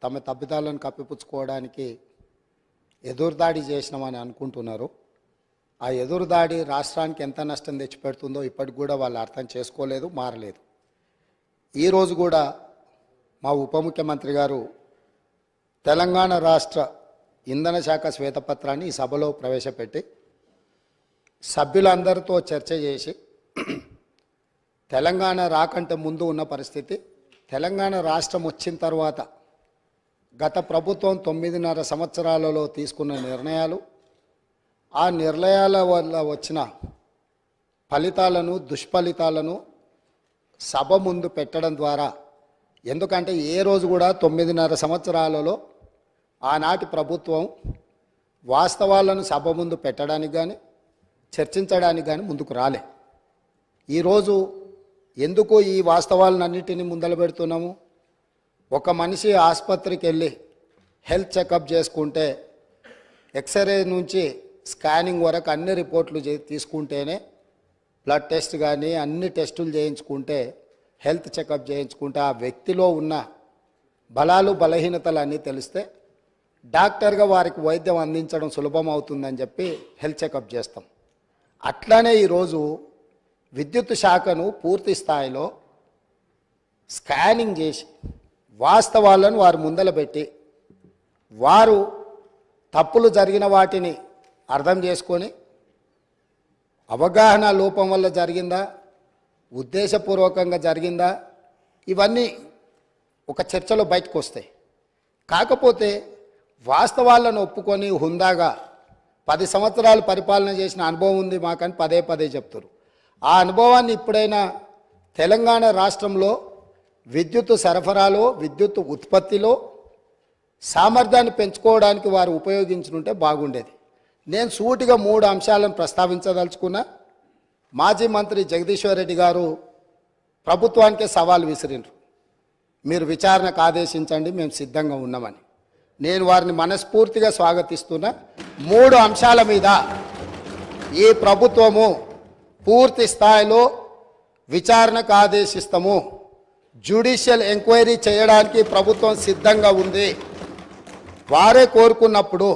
తమ తప్పిదాలను కప్పిపుచ్చుకోవడానికి ఎదురుదాడి చేసినామని అనుకుంటున్నారు. ఆ ఎదురుదాడి రాష్ట్రానికి ఎంత నష్టం తెచ్చిపెడుతుందో ఇప్పటికి కూడా వాళ్ళు అర్థం చేసుకోలేదు, మారలేదు. ఈరోజు కూడా మా ఉప ముఖ్యమంత్రి గారు తెలంగాణ రాష్ట్ర ఇంధన శాఖ శ్వేతపత్రాన్ని ఈ సభలో ప్రవేశపెట్టి సభ్యులందరితో చర్చ చేసి తెలంగాణ రాకంటే ముందు ఉన్న పరిస్థితి, తెలంగాణ రాష్ట్రం వచ్చిన తర్వాత గత ప్రభుత్వం 9.5 సంవత్సరాలలో తీసుకున్న నిర్ణయాలు, ఆ నిర్ణయాల వల్ల వచ్చిన ఫలితాలను, దుష్ఫలితాలను సభ ముందు పెట్టడం ద్వారా, ఎందుకంటే ఏ రోజు కూడా 9.5 సంవత్సరాలలో ఆనాటి ప్రభుత్వం వాస్తవాలను సభ ముందు పెట్టడానికి కానీ చర్చించడానికి కానీ ముందుకు రాలే. ఈరోజు ఎందుకు ఈ వాస్తవాలన్నింటినీ ముందలు పెడుతున్నాము? ఒక మనిషి ఆసుపత్రికి వెళ్ళి హెల్త్ చెకప్ చేసుకుంటే ఎక్స్రే నుంచి స్కానింగ్ వరకు అన్ని రిపోర్ట్లు తీసుకుంటేనే, బ్లడ్ టెస్ట్ కానీ అన్ని టెస్టులు చేయించుకుంటే, హెల్త్ చెకప్ చేయించుకుంటే ఆ వ్యక్తిలో ఉన్న బలాలు బలహీనతలు అన్నీ తెలిస్తే డాక్టర్గా వారికి వైద్యం అందించడం సులభం అవుతుందని చెప్పి హెల్త్ చెకప్ చేస్తాం. అట్లానే ఈరోజు విద్యుత్ శాఖను పూర్తి స్థాయిలో స్కానింగ్ చేసి వాస్తవాలను వారు ముందల పెట్టి, వారు తప్పులు జరిగిన వాటిని అర్థం చేసుకొని అవగాహన లోపం వల్ల జరిగిందా, ఉద్దేశపూర్వకంగా జరిగిందా, ఇవన్నీ ఒక చర్చలో బయటకు వస్తాయి. కాకపోతే వాస్తవాలను ఒప్పుకొని హుందాగా 10 సంవత్సరాలు పరిపాలన చేసిన అనుభవం ఉంది మాకని పదే పదే చెప్తారు. ఆ అనుభవాన్ని ఇప్పుడైనా తెలంగాణ రాష్ట్రంలో విద్యుత్ సరఫరాలో, విద్యుత్ ఉత్పత్తిలో సామర్థ్యాన్ని పెంచుకోవడానికి వారు ఉపయోగించుకుంటే బాగుండేది. నేను సూటిగా 3 అంశాలను ప్రస్తావించదలుచుకున్నా. మాజీ మంత్రి జగదీశ్వర్ రెడ్డి గారు ప్రభుత్వానికే సవాల్ విసిరిండ్రు, మీరు విచారణకు ఆదేశించండి, మేము సిద్ధంగా ఉన్నామని. నేను వారిని మనస్ఫూర్తిగా స్వాగతిస్తున్నా. 3 అంశాల మీద ఈ ప్రభుత్వము పూర్తి స్థాయిలో విచారణకు ఆదేశిస్తాము, జ్యుడిషియల్ ఎంక్వైరీ చేయడానికి ప్రభుత్వం సిద్ధంగా ఉంది. వారే కోరుకున్నప్పుడు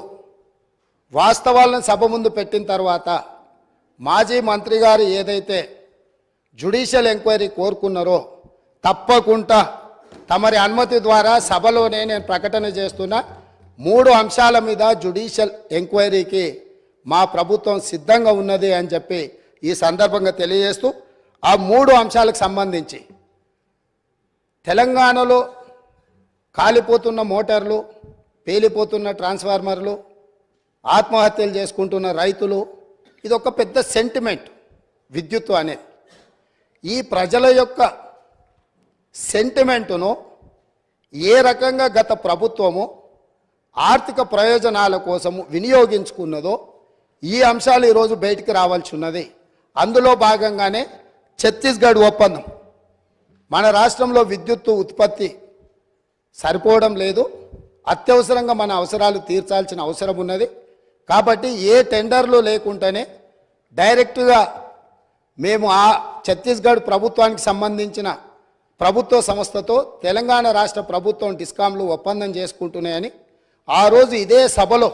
వాస్తవాలను సభ ముందు పెట్టిన తర్వాత మాజీ మంత్రి గారు ఏదైతే జ్యుడిషియల్ ఎంక్వైరీ కోరుకున్నారో తప్పకుండా తమరి అనుమతి ద్వారా సభలోనే నేను ప్రకటన చేస్తున్నా. 3 అంశాల మీద జ్యుడిషియల్ ఎంక్వైరీకి మా ప్రభుత్వం సిద్ధంగా ఉన్నది అని చెప్పి ఈ సందర్భంగా తెలియజేస్తూ, ఆ 3 అంశాలకు సంబంధించి తెలంగాణలో కాలిపోతున్న మోటార్లు, పేలిపోతున్న ట్రాన్స్ఫార్మర్లు, ఆత్మహత్యలు చేసుకుంటున్న రైతులు, ఇది ఒక పెద్ద సెంటిమెంట్ విద్యుత్తు అనేది. ఈ ప్రజల యొక్క సెంటిమెంటును ఏ రకంగా గత ప్రభుత్వము ఆర్థిక ప్రయోజనాల కోసము వినియోగించుకున్నదో ఈ అంశాలు ఈరోజు బయటికి రావాల్సి ఉన్నది. అందులో భాగంగానే ఛత్తీస్గఢ్ ఒప్పందం. మన రాష్ట్రంలో విద్యుత్తు ఉత్పత్తి సరిపోవడం లేదు, అత్యవసరంగా మన అవసరాలు తీర్చాల్సిన అవసరం ఉన్నది. కాబట్టి ఏ టెండర్లు లేకుండానే డైరెక్ట్గా మేము ఆ ఛత్తీస్గఢ్ ప్రభుత్వానికి సంబంధించిన ప్రభుత్వ సంస్థతో తెలంగాణ రాష్ట్ర ప్రభుత్వం డిస్కాంలు ఒప్పందం చేసుకుంటున్నాయని ఆ రోజు ఇదే సభలో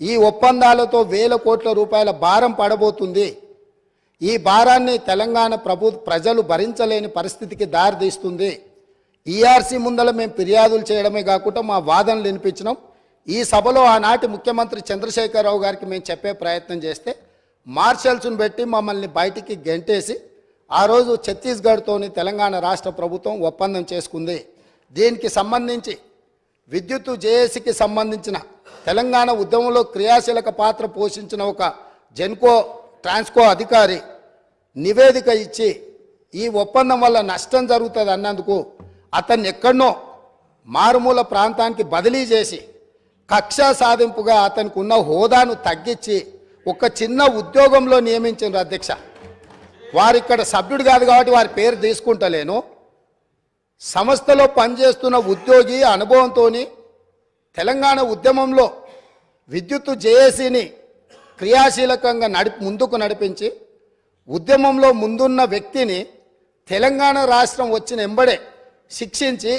ఈ ఒప్పందాలతో 1000 కోట్ల రూపాయల భారం పడబోతుంది, ఈ భారాన్ని తెలంగాణ ప్రజలు భరించలేని పరిస్థితికి దారితీస్తుంది, ఈఆర్సీ ముందల మేము ఫిర్యాదులు చేయడమే కాకుండా మా వాదనలు వినిపించినాం. ఈ సభలో ఆనాటి ముఖ్యమంత్రి చంద్రశేఖరరావు గారికి మేము చెప్పే ప్రయత్నం చేస్తే మార్షల్స్ను పెట్టి మమ్మల్ని బయటికి గెంటేసి ఆ రోజు ఛత్తీస్గఢ్తోని తెలంగాణ రాష్ట్ర ప్రభుత్వం ఒప్పందం చేసుకుంది. దీనికి సంబంధించి విద్యుత్తు జేఏసీకి సంబంధించిన తెలంగాణ ఉద్యమంలో క్రియాశీలక పాత్ర పోషించిన ఒక జెన్కో ట్రాన్స్కో అధికారి నివేదిక ఇచ్చి ఈ ఒప్పందం వల్ల నష్టం జరుగుతుంది అన్నందుకు అతన్ని ఎక్కడనో మారుమూల ప్రాంతానికి బదిలీ చేసి కక్ష సాధింపుగా అతనికి ఉన్న హోదాను తగ్గించి ఒక చిన్న ఉద్యోగంలో నియమించిన అధ్యక్ష. వారిక్కడ సభ్యుడు కాదు కాబట్టి వారి పేరు తీసుకుంటలేను. సంస్థలో పనిచేస్తున్న ఉద్యోగి అనుభవంతో తెలంగాణ ఉద్యమంలో విద్యుత్తు జేఏసీని క్రియాశీలకంగా ముందుకు నడిపించి ఉద్యమంలో ముందున్న వ్యక్తిని తెలంగాణ రాష్ట్రం వచ్చిన ఎంబడే శిక్షించి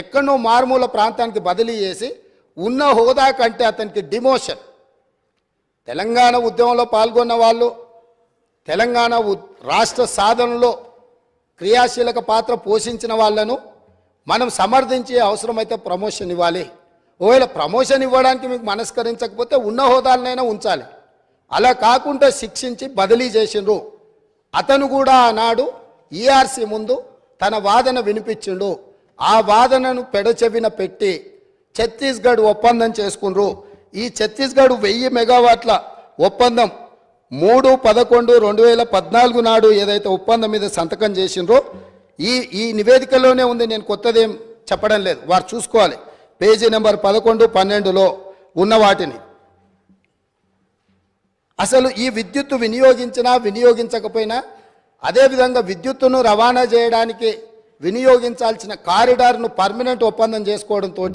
ఎక్కడో మారుమూల ప్రాంతానికి బదిలీ చేసి ఉన్న హోదా కంటే అతనికి డిమోషన్. తెలంగాణ ఉద్యమంలో పాల్గొన్న వాళ్ళు, తెలంగాణ రాష్ట్ర సాధనలో క్రియాశీలక పాత్ర పోషించిన వాళ్ళను మనం సమర్థించే అవసరమైతే ప్రమోషన్ ఇవ్వాలి. ఒకవేళ ప్రమోషన్ ఇవ్వడానికి మీకు మనస్కరించకపోతే ఉన్న హోదాలనైనా ఉంచాలి. అలా కాకుండా శిక్షించి బదిలీ చేసిండ్రు. అతను కూడా ఆనాడు ఈఆర్సీ ముందు తన వాదన వినిపించిండు. ఆ వాదనను పెడచెవిన పెట్టి ఛత్తీస్గఢ్ ఒప్పందం చేసుకున్నారు. ఈ ఛత్తీస్గఢ్ 1000 మెగావాట్ల ఒప్పందం 3/11/2014 నాడు ఏదైతే ఒప్పందం మీద సంతకం చేసిండ్రో ఈ నివేదికలోనే ఉంది. నేను కొత్తదేం చెప్పడం లేదు, వారు చూసుకోవాలి. పేజీ నెంబర్ 11, 12లో ఉన్న వాటిని. అసలు ఈ విద్యుత్తు వినియోగించినా వినియోగించకపోయినా, అదేవిధంగా విద్యుత్తును రవాణా చేయడానికి వినియోగించాల్సిన కారిడార్ను పర్మనెంట్ ఒప్పందం చేసుకోవడంతో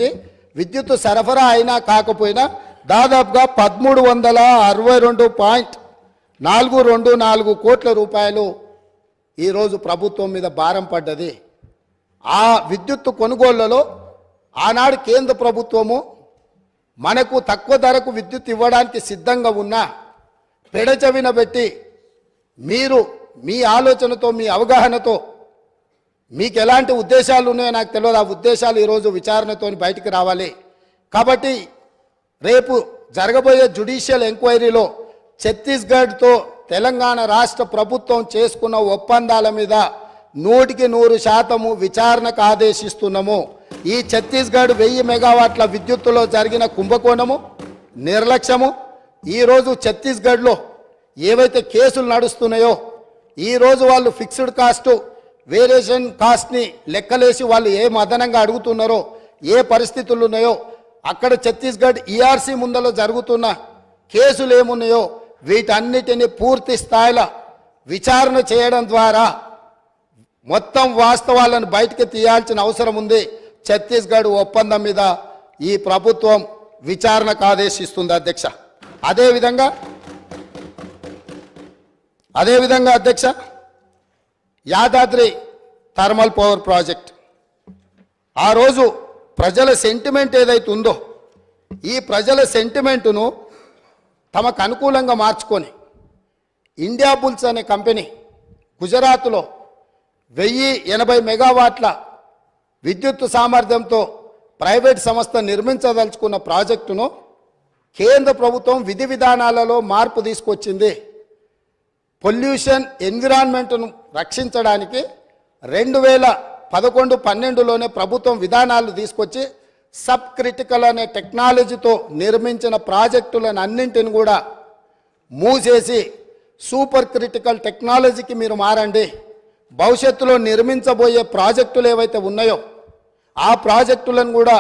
విద్యుత్తు సరఫరా అయినా కాకపోయినా దాదాపుగా 1362.424 కోట్ల రూపాయలు ఈరోజు ప్రభుత్వం మీద భారం పడ్డది. ఆ విద్యుత్తు కొనుగోళ్లలో ఆనాడు కేంద్ర ప్రభుత్వము మనకు తక్కువ ధరకు విద్యుత్ ఇవ్వడానికి సిద్ధంగా ఉన్నా పెడచెవిన పెట్టి మీరు మీ ఆలోచనతో, మీ అవగాహనతో, మీకు ఎలాంటి ఉద్దేశాలు ఉన్నాయో నాకు తెలియదు, ఆ ఉద్దేశాలు ఈరోజు విచారణతో బయటికి రావాలి. కాబట్టి రేపు జరగబోయే జ్యుడిషియల్ ఎంక్వైరీలో ఛత్తీస్గఢ్తో తెలంగాణ రాష్ట్ర ప్రభుత్వం చేసుకున్న ఒప్పందాల మీద 100% విచారణకు ఆదేశిస్తున్నాము. ఈ ఛత్తీస్గఢ్ 1000 మెగావాట్ల విద్యుత్తులో జరిగిన కుంభకోణము, నిర్లక్ష్యము, ఈరోజు ఛత్తీస్గఢ్లో ఏవైతే కేసులు నడుస్తున్నాయో, ఈరోజు వాళ్ళు ఫిక్స్డ్ కాస్ట్, వేరియేషన్ కాస్ట్ని లెక్కలేసి వాళ్ళు ఏ అదనంగా అడుగుతున్నారో, ఏ పరిస్థితులు ఉన్నాయో, అక్కడ ఛత్తీస్గఢ్ ఈఆర్సీ ముందలో జరుగుతున్న కేసులు ఏమున్నాయో వీటన్నిటిని పూర్తి స్థాయిలో విచారణ చేయడం ద్వారా మొత్తం వాస్తవాలను బయటకు తీయాల్సిన అవసరం ఉంది. ఛత్తీస్గఢ్ ఒప్పందం మీద ఈ ప్రభుత్వం విచారణకు ఆదేశిస్తుంది అధ్యక్ష. అదేవిధంగా అధ్యక్ష, యాదాద్రి థర్మల్ పవర్ ప్రాజెక్ట్, ఆ రోజు ప్రజల సెంటిమెంట్ ఏదైతే ఉందో ఈ ప్రజల సెంటిమెంటును తమకు అనుకూలంగా మార్చుకొని ఇండియా బుల్స్ అనే కంపెనీ గుజరాత్లో 1080 మెగావాట్ల విద్యుత్ సామర్థ్యంతో ప్రైవేట్ సంస్థ నిర్మించదలుచుకున్న ప్రాజెక్టును కేంద్ర ప్రభుత్వం విధి విధానాలలో మార్పు తీసుకొచ్చింది. పొల్యూషన్, ఎన్విరాన్మెంట్ను రక్షించడానికి 2011-12లోనే ప్రభుత్వం విధానాలు తీసుకొచ్చి సబ్ క్రిటికల్ అనే టెక్నాలజీతో నిర్మించిన ప్రాజెక్టులను అన్నింటిని కూడా మూసేసి సూపర్ క్రిటికల్ టెక్నాలజీకి మీరు మారండి, భవిష్యత్తులో నిర్మించబోయే ప్రాజెక్టులు ఏవైతే ఉన్నాయో ఆ ప్రాజెక్టులను కూడా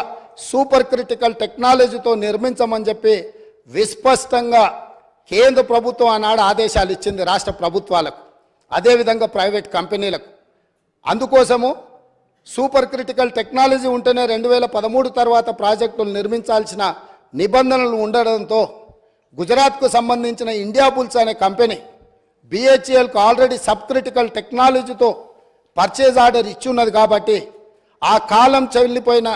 సూపర్ క్రిటికల్ టెక్నాలజీతో నిర్మించమని చెప్పి విస్పష్టంగా కేంద్ర ప్రభుత్వం ఆనాడు ఆదేశాలు ఇచ్చింది రాష్ట్ర ప్రభుత్వాలకు, అదేవిధంగా ప్రైవేట్ కంపెనీలకు. అందుకోసము సూపర్ క్రిటికల్ టెక్నాలజీ ఉంటేనే 2013 తర్వాత ప్రాజెక్టులు నిర్మించాల్సిన నిబంధనలు ఉండడంతో గుజరాత్కు సంబంధించిన ఇండియా బుల్స్ అనే కంపెనీ BHELకు ఆల్రెడీ సబ్ క్రిటికల్ టెక్నాలజీతో పర్చేజ్ ఆర్డర్ ఇచ్చున్నది కాబట్టి ఆ కాలం చెల్లిపోయిన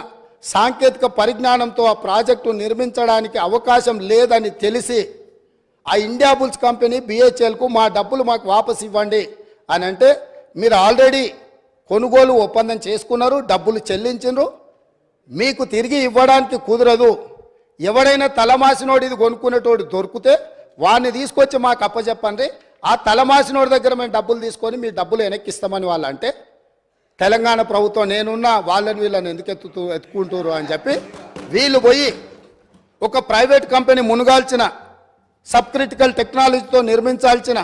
సాంకేతిక పరిజ్ఞానంతో ఆ ప్రాజెక్టు నిర్మించడానికి అవకాశం లేదని తెలిసి ఆ ఇండియా బుల్స్ కంపెనీ BHELకు మా డబ్బులు మాకు వాపసు ఇవ్వండి అని అంటే, మీరు ఆల్రెడీ కొనుగోలు ఒప్పందం చేసుకున్నారు, డబ్బులు చెల్లించారు, మీకు తిరిగి ఇవ్వడానికి కుదరదు. ఎవడైనా తలమాసినోడు ఇది కొనుక్కునేటోడు దొరికితే వాడిని తీసుకొచ్చి మాకు అప్పచెప్పండి, ఆ తలమాసినోడి దగ్గర మేము డబ్బులు తీసుకొని మీ డబ్బులు వెనక్కిస్తామని వాళ్ళు అంటే, తెలంగాణ ప్రభుత్వం నేనున్నా వాళ్ళని వీళ్ళని ఎందుకు ఎత్తుకుంటారు అని చెప్పి వీళ్ళు పోయి ఒక ప్రైవేట్ కంపెనీ మునుగాల్చిన సబ్ క్రిటికల్ టెక్నాలజీతో నిర్మించాల్సిన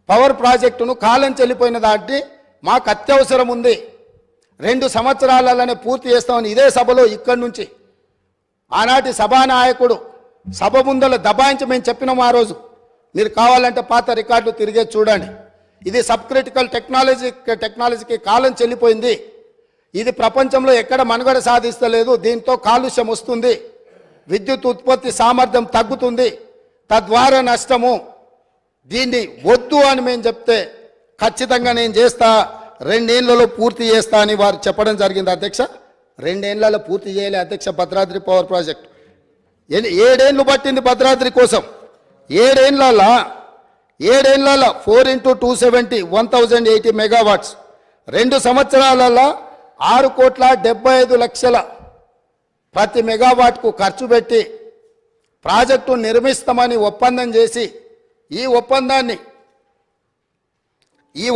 పవర్ ప్రాజెక్టును కాలం చెల్లిపోయిన దాటి మాకు అత్యవసరం ఉంది, 2 సంవత్సరాలనే పూర్తి చేస్తామని ఇదే సభలో ఇక్కడి నుంచి ఆనాటి సభానాయకుడు సభ ముందల దబాయించి మేము చెప్పినాం ఆ రోజు. మీరు కావాలంటే పాత రికార్డులు తిరిగే చూడండి. ఇది సబ్ క్రిటికల్ టెక్నాలజీకి కాలం చెల్లిపోయింది, ఇది ప్రపంచంలో ఎక్కడ మనుగడ సాధిస్తలేదు, దీంతో కాలుష్యం వస్తుంది, విద్యుత్ ఉత్పత్తి సామర్థ్యం తగ్గుతుంది, తద్వారా నష్టము, దీన్ని వద్దు అని మేము చెప్తే ఖచ్చితంగా నేను చేస్తా, 2 ఏళ్లలో పూర్తి చేస్తా అని వారు చెప్పడం జరిగింది అధ్యక్ష. 2 ఏళ్లలో పూర్తి చేయలే అధ్యక్ష భద్రాద్రి పవర్ ప్రాజెక్ట్. 7 ఏళ్ళు పట్టింది భద్రాద్రి కోసం. 7 ఏళ్లలో 4 × 270 1080 మెగావాట్స్. 2 సంవత్సరాలలో 6,75,00,000 ప్రతి మెగావాట్కు ఖర్చు పెట్టి ప్రాజెక్టు నిర్మిస్తామని ఒప్పందం చేసి ఈ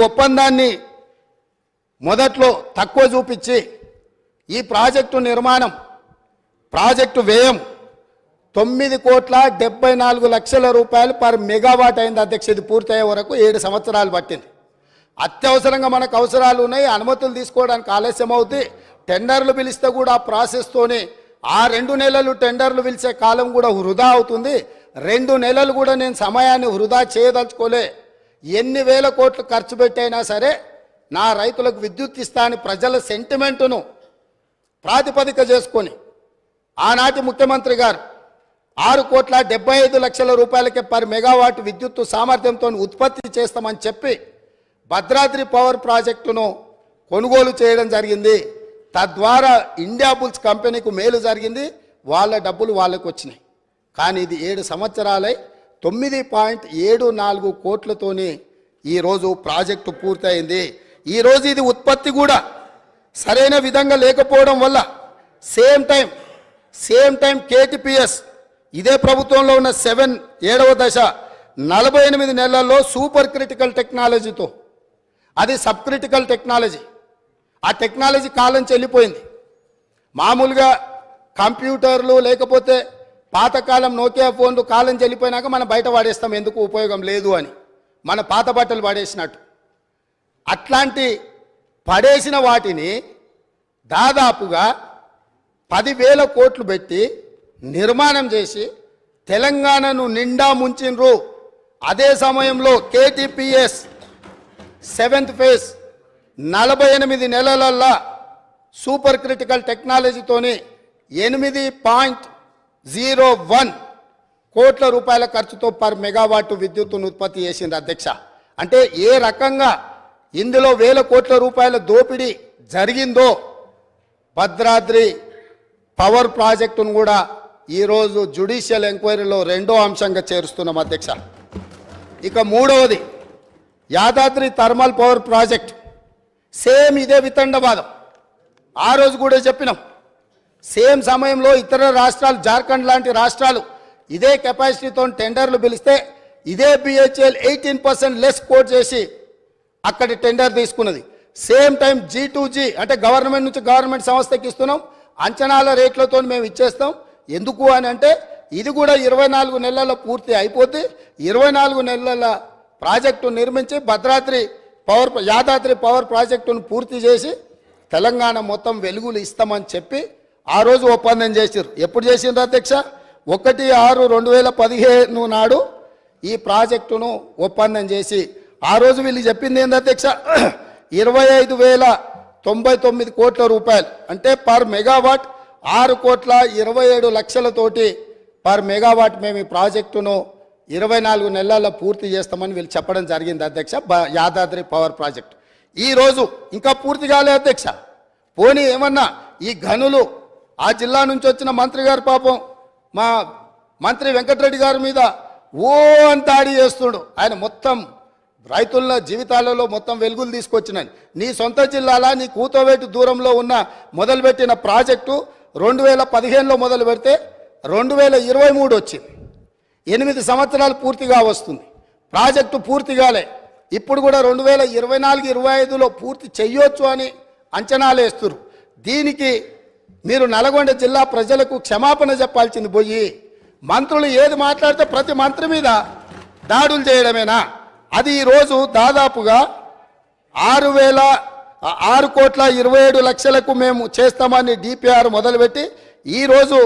ఒప్పందాన్ని మొదట్లో తక్కువ చూపించి ఈ ప్రాజెక్టు నిర్మాణం ప్రాజెక్టు వ్యయం 9,74,00,000 రూపాయలు పర్ మెగావాట్ అయింది అధ్యక్ష. ఇది పూర్తయ్యే వరకు 7 సంవత్సరాలు పట్టింది. అత్యవసరంగా మనకు అవసరాలు ఉన్నాయి, అనుమతులు తీసుకోవడానికి ఆలస్యం అవుతుంది. టెండర్లు పిలిస్తే కూడా ఆ ప్రాసెస్తోనే ఆ 2 నెలలు టెండర్లు పిలిచే కాలం కూడా వృధా అవుతుంది. 2 నెలలు కూడా నేను సమయాన్ని వృధా చేయదలుచుకోలే. ఎన్ని వేల కోట్లు ఖర్చు పెట్టైనా సరే నా రైతులకు విద్యుత్ ఇస్తా అని ప్రజల సెంటిమెంటును ప్రాతిపదిక చేసుకొని ఆనాటి ముఖ్యమంత్రి గారు 6,75,00,000 రూపాయలకే పర్ మెగావాట్ విద్యుత్తు సామర్థ్యంతో ఉత్పత్తి చేస్తామని చెప్పి భద్రాద్రి పవర్ ప్రాజెక్టును కొనుగోలు చేయడం జరిగింది. తద్వారా ఇండియా బుల్స్ కంపెనీకు మేలు జరిగింది, వాళ్ళ డబ్బులు వాళ్ళకు వచ్చినాయి. కానీ ఇది 7 సంవత్సరాలై 9.74 కోట్లతోనే ఈరోజు ప్రాజెక్టు పూర్తయింది. ఈరోజు ఇది ఉత్పత్తి కూడా సరైన విధంగా లేకపోవడం వల్ల సేమ్ టైం కేటీపీఎస్ ఇదే ప్రభుత్వంలో ఉన్న 7వ దశ 48 నెలల్లో సూపర్ క్రిటికల్ టెక్నాలజీతో, అది సబ్ క్రిటికల్ టెక్నాలజీ, ఆ టెక్నాలజీ కాలం చెల్లిపోయింది. మామూలుగా కంప్యూటర్లు లేకపోతే పాతకాలం నోకియా ఫోన్లు కాలం చెల్లిపోయినాక మనం బయట వాడేస్తాం, ఎందుకు ఉపయోగం లేదు అని, మన పాత బట్టలు పడేసినట్టు. అట్లాంటి పడేసిన వాటిని దాదాపుగా 10,000 కోట్లు పెట్టి నిర్మాణం చేసి తెలంగాణను నిండా ముంచిన్రు. అదే సమయంలో కేటీపీఎస్ 7th ఫేజ్ 48 నెలలల్లా సూపర్ క్రిటికల్ టెక్నాలజీతోని 8.01 కోట్ల రూపాయల ఖర్చుతో పర్ మెగావాట్ విద్యుత్తును ఉత్పత్తి చేసింది అధ్యక్ష. అంటే ఏ రకంగా ఇందులో 1,000 కోట్ల రూపాయల దోపిడీ జరిగిందో భద్రాద్రి పవర్ ప్రాజెక్టును కూడా ఈరోజు జ్యుడిషియల్ ఎంక్వైరీలో 2వ అంశంగా చేరుస్తున్నాం అధ్యక్ష. ఇక 3వది Yadadri thermal power project. Same ఇదే వితండవాదం. ఆ రోజు కూడా చెప్పినాం. సేమ్ సమయంలో ఇతర రాష్ట్రాలు, జార్ఖండ్ లాంటి రాష్ట్రాలు ఇదే కెపాసిటీతో టెండర్లు పిలిస్తే ఇదే బిహెచ్ఎల్ 18% లెస్ కోట్ చేసి అక్కడి టెండర్ తీసుకున్నది. సేమ్ టైం G2G అంటే గవర్నమెంట్ నుంచి గవర్నమెంట్ సంస్థకి ఇస్తున్నాం, అంచనాల రేట్లతో మేము ఇచ్చేస్తాం. ఎందుకు అని అంటే ఇది కూడా 24 నెలల్లో పూర్తి అయిపోతే 24 నెలల ప్రాజెక్టు నిర్మించి యాదాద్రి పవర్ ప్రాజెక్టును పూర్తి చేసి తెలంగాణ మొత్తం వెలుగులు ఇస్తామని చెప్పి ఆ రోజు ఒప్పందం చేశారు. ఎప్పుడు చేసిండ్రు అధ్యక్ష? 1/6/2015 నాడు ఈ ప్రాజెక్టును ఒప్పందం చేసి ఆ రోజు వీళ్ళు చెప్పింది ఏంది అధ్యక్ష? 25,099 కోట్ల రూపాయలు అంటే పర్ మెగావాట్ 6,27,00,000తోటి పర్ మెగావాట్ మేము ఈ ప్రాజెక్టును 24 నెలల్లో పూర్తి చేస్తామని వీళ్ళు చెప్పడం జరిగింది అధ్యక్ష. యాదాద్రి పవర్ ప్రాజెక్టు ఈరోజు ఇంకా పూర్తి కాలే అధ్యక్ష. పోనీ ఏమన్నా ఈ గనులు ఆ జిల్లా నుంచి వచ్చిన మంత్రి గారు పాపం మా మంత్రి వెంకటరెడ్డి గారి మీద ఓ అని దాడి చేస్తుడు. ఆయన మొత్తం రైతుల జీవితాలలో మొత్తం వెలుగులు తీసుకొచ్చినాయి. నీ సొంత జిల్లాలా నీ కూతవేటు దూరంలో ఉన్న మొదలుపెట్టిన ప్రాజెక్టు 2015లో మొదలు పెడితే 2023 వచ్చింది. 8 సంవత్సరాలు పూర్తిగా వస్తుంది. ప్రాజెక్టు పూర్తిగాలే. ఇప్పుడు కూడా 2024-25లో పూర్తి చెయ్యొచ్చు అని అంచనాలు వేస్తున్నారు. దీనికి మీరు నల్గొండ జిల్లా ప్రజలకు క్షమాపణ చెప్పాల్సింది పోయి మంత్రులు ఏది మాట్లాడితే ప్రతి మంత్రి మీద దాడులు చేయడమేనా? అది ఈరోజు దాదాపుగా 6,27,00,000కు మేము చేస్తామని డిపిఆర్ మొదలుపెట్టి ఈరోజు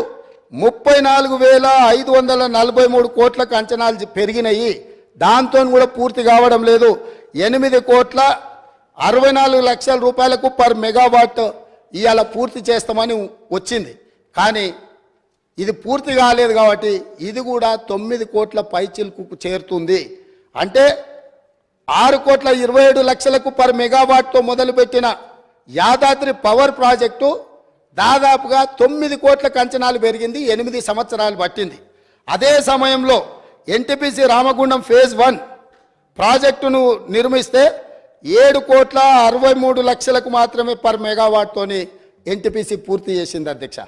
34,543 కోట్లకు అంచనాలు పెరిగినాయి. దాంతో కూడా పూర్తి కావడం లేదు. 8,64,00,000 రూపాయలకు పర్ మెగావాట్ ఇవాళ పూర్తి చేస్తామని వచ్చింది. కానీ ఇది పూర్తి కాలేదు కాబట్టి ఇది కూడా 9 కోట్ల పైచిల్కు చేరుతుంది. అంటే 6,27,00,000కు పర్ మెగావాట్తో మొదలుపెట్టిన యాదాద్రి పవర్ ప్రాజెక్టు దాదాపుగా 9 కోట్లకు అంచనాలు పెరిగింది, 8 సంవత్సరాలు పట్టింది. అదే సమయంలో ఎన్టీపీసీ రామగుండం ఫేజ్ 1 ప్రాజెక్టును నిర్మిస్తే 7,63,00,000కు మాత్రమే పర్ మెగావాట్తోని ఎన్టీపీసీ పూర్తి చేసింది అధ్యక్ష.